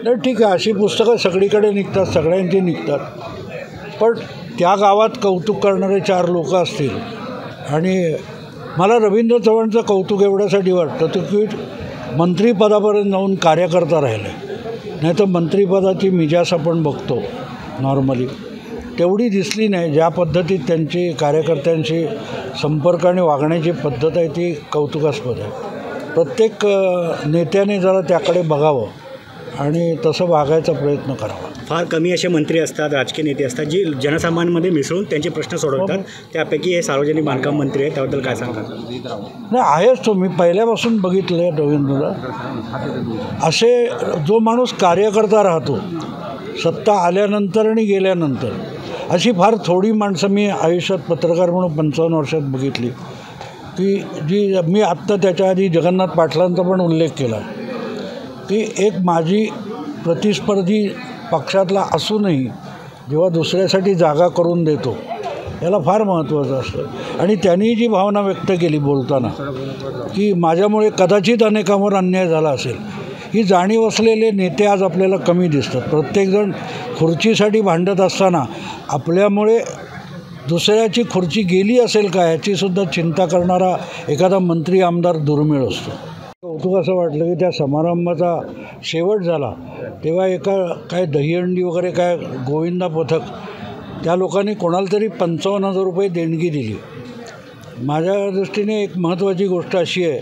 नाही ठीक आहे, अशी पुस्तकं सगळीकडे निघतात, सगळ्यांची निघतात, पण त्या गावात कौतुक करणारे 4 लोक असतील. आणि मला रवींद्र चव्हाणचं कौतुक एवढ्यासाठी वाटतं की मंत्रिपदापर्यंत जाऊन कार्यकर्ता राहिले, नाही तर मंत्रिपदाची मिजास आपण बघतो नॉर्मली तेवढी दिसली नाही. ज्या पद्धतीत त्यांची कार्यकर्त्यांशी संपर्क आणि वागण्याची पद्धत आहे ती कौतुकास्पद आहे. प्रत्येक नेत्याने जरा त्याकडे बघावं आणि तसं वागायचा प्रयत्न करावा. फार कमी असे मंत्री असतात, राजकीय नेते असतात जी जनसामान्यांमध्ये मिसळून त्यांचे प्रश्न सोडवतात. त्यापैकी हे सार्वजनिक बांधकाम मंत्री आहेत, त्याबद्दल काय सांगतात? नाही, आहेच तो. मी पहिल्यापासून बघितलं आहे रवींद्रला. असे जो माणूस कार्यकर्ता राहतो सत्ता आल्यानंतर आणि गेल्यानंतर, अशी फार थोडी माणसं मी आयुष्यात पत्रकार म्हणून 55 वर्षात बघितली की जी मी आत्ता त्याच्या आधी जगन्नाथ पाटलांचा पण उल्लेख केला की एक माझी प्रतिस्पर्धी पक्षातला असूनही जेव्हा दुसऱ्यासाठी जागा करून देतो याला फार महत्त्वाचं असतं. आणि त्यांनी जी भावना व्यक्त केली बोलताना की माझ्यामुळे कदाचित अनेकांवर अन्याय झाला असेल, ही जाणीव असलेले नेते आज आपल्याला कमी दिसतात. प्रत्येकजण खुर्चीसाठी भांडत असताना आपल्यामुळे दुसऱ्याची खुर्ची गेली असेल का याचीसुद्धा चिंता करणारा एखादा मंत्री आमदार दुर्मिळ असतो. कौतुक असं वाटलं की त्या समारंभाचा शेवट झाला तेव्हा एका काय दहीहंडी वगैरे काय गोविंदा पथक त्या लोकांनी कोणाला तरी 55,000 रुपये देणगी दिली. माझ्या दृष्टीने एक महत्त्वाची गोष्ट अशी आहे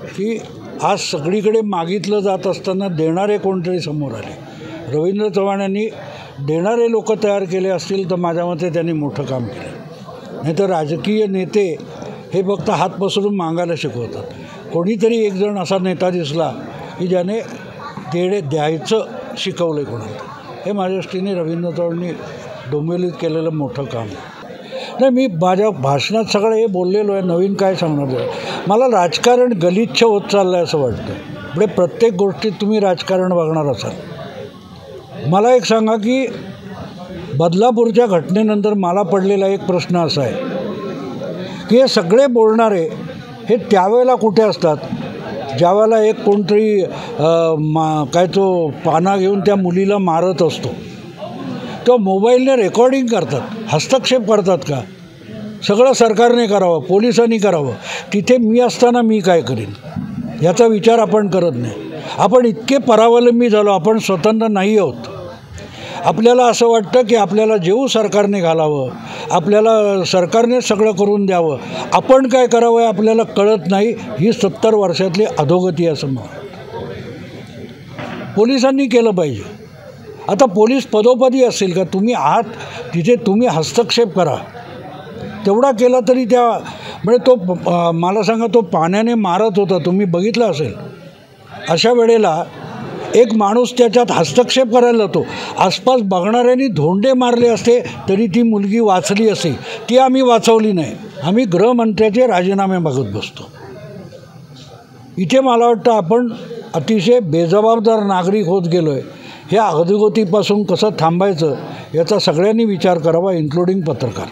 की आज सगळीकडे मागितलं जात असताना देणारे कोणतरी समोर आले. रवींद्र चव्हाण यांनी देणारे लोक तयार केले असतील तर माझ्या मते त्यांनी मोठं काम केलं. नाही तर राजकीय नेते हे फक्त हात पसरून मागायला शिकवतात. कोणीतरी एक जण असा नेता दिसला की ज्याने द्यायचं शिकवलं कोणाला, हे माझ्या दृष्टीने रवींद्र चव्हाणांनी डोंबिवलीत केलेलं मोठं काम. नाही, मी माझ्या भाषणात सगळं हे बोललेलो आहे, नवीन काय सांगणार. मला राजकारण गलिच्छ होत चाललं आहे असं वाटतं. म्हणजे प्रत्येक गोष्टीत तुम्ही राजकारण बघणार असाल. मला एक सांगा की बदलापूरच्या घटनेनंतर मला पडलेला एक प्रश्न असा आहे की हे सगळे बोलणारे हे त्यावेळेला कुठे असतात ज्यावेळेला एक कोणतरी काय तो पाना घेऊन त्या मुलीला मारत असतो, तो मोबाईलने रेकॉर्डिंग करतात, हस्तक्षेप करतात का? सगळं सरकारने करावं, पोलिसांनी करावं. तिथे मी असताना मी काय करीन याचा विचार आपण करत नाही. आपण इतके परावलंबी झालो, आपण स्वतंत्र नाही आहोत. आपल्याला असं वाटतं की आपल्याला जेऊ सरकारने घालावं, आपल्याला सरकारने सगळं करून द्यावं, आपण काय करावं आपल्याला कळत नाही. ही 70 वर्षातली अधोगती असं मला पोलिसांनी केलं पाहिजे. आता पोलीस पदोपदी असेल का? तुम्ही आहात तिथे, तुम्ही हस्तक्षेप करा. तेवढा केला तरी त्या म्हणजे तो मला सांगा, तो पाण्याने मारत होता, तुम्ही बघितलं असेल. अशा वेळेला एक माणूस त्याच्यात हस्तक्षेप करायला जातो. आसपास बघणाऱ्यांनी धोंडे मारले असते तरी ती मुलगी वाचली असते. ती आम्ही वाचवली नाही. आम्ही गृहमंत्र्याचे राजीनामे बघत बसतो. इथे मला वाटतं आपण अतिशय बेजबाबदार नागरिक होत गेलो आहे. ह्या अधोगतीपासून कसं थांबायचं याचा सगळ्यांनी विचार करावा, इन्क्लुडिंग पत्रकार.